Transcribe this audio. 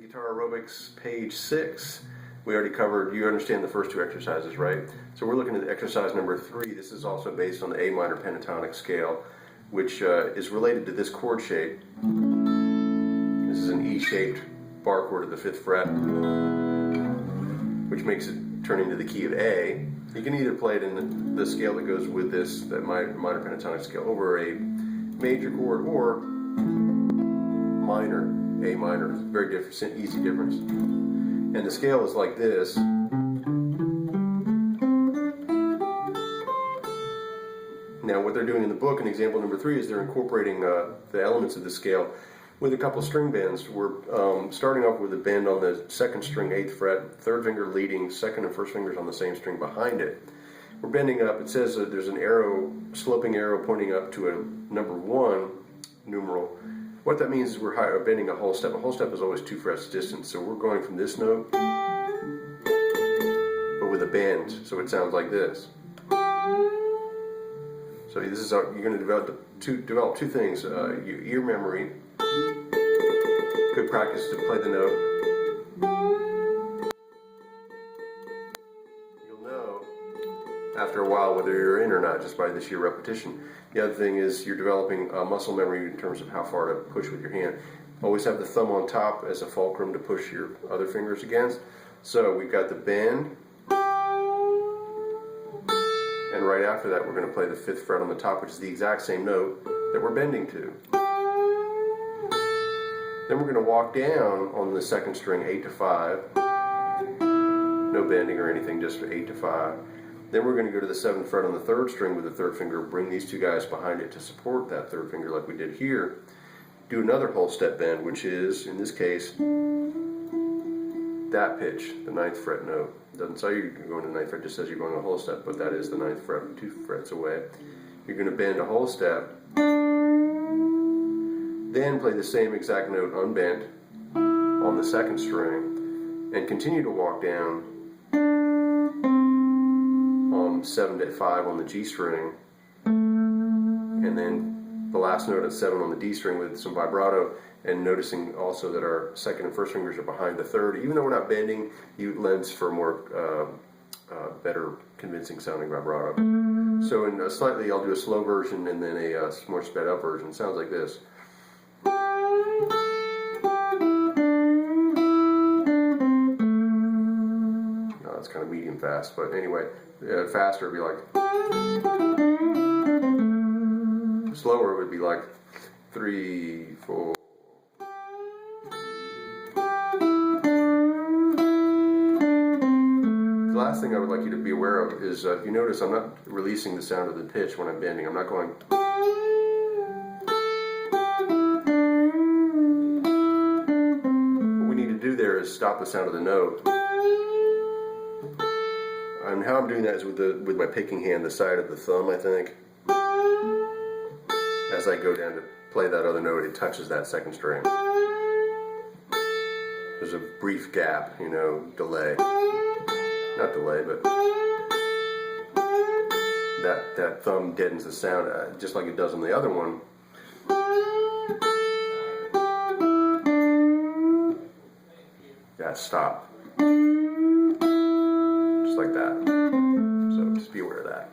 Guitar Aerobics, page 6. We already covered, you understand the first two exercises, right? So we're looking at exercise number 3. This is also based on the A minor pentatonic scale, which is related to this chord shape. This is an E-shaped bar chord of the 5th fret, which makes it turn into the key of A. You can either play it in the scale that goes with this, that minor pentatonic scale, over a major chord, or minor, A minor. Very different, easy difference. And the scale is like this. Now what they're doing in the book in example number 3 is they're incorporating the elements of the scale with a couple string bends. We're starting off with a bend on the 2nd string, 8th fret, 3rd finger leading, 2nd and 1st fingers on the same string behind it. We're bending up. It says there's an arrow, sloping arrow pointing up to a number 1 numeral. What that means is we're bending a whole step. A whole step is always 2 frets distant, so we're going from this note, but with a bend, so it sounds like this. So this is you're going to develop two things: your ear memory, good practice to play the note. You'll know after a while whether you're in or not just by the sheer repetition. The other thing is you're developing muscle memory in terms of how far to push with your hand. Always have the thumb on top as a fulcrum to push your other fingers against. So we've got the bend, and right after that we're going to play the 5th fret on the top, which is the exact same note that we're bending to. Then we're going to walk down on the 2nd string, 8 to 5. No bending or anything, just 8 to 5. Then we're going to go to the 7th fret on the 3rd string with the 3rd finger, bring these two guys behind it to support that 3rd finger like we did here. Do another whole step bend, which is, in this case, that pitch, the 9th fret note. It doesn't say you're going to the 9th fret, it just says you're going a whole step, but that is the 9th fret, 2 frets away. You're going to bend a whole step, then play the same exact note unbent on the 2nd string, and continue to walk down 7 to 5 on the G string, and then the last note at 7 on the D string with some vibrato, and noticing also that our 2nd and 1st fingers are behind the 3rd. Even though we're not bending, it lends for more better convincing sounding vibrato. So in I'll do a slow version and then a more sped up version. It sounds like this. It's kind of medium fast, but anyway, faster would be like, slower would be like 3, 4. The last thing I would like you to be aware of is, if you notice, I'm not releasing the sound of the pitch when I'm bending. I'm not going. What we need to do there is stop the sound of the note. And how I'm doing that is with my picking hand, the side of the thumb, I think. As I go down to play that other note, it touches that 2nd string. There's a brief gap, delay. Not delay, but that thumb deadens the sound, just like it does on the other one. Yeah, stop. Just like that. So just be aware of that.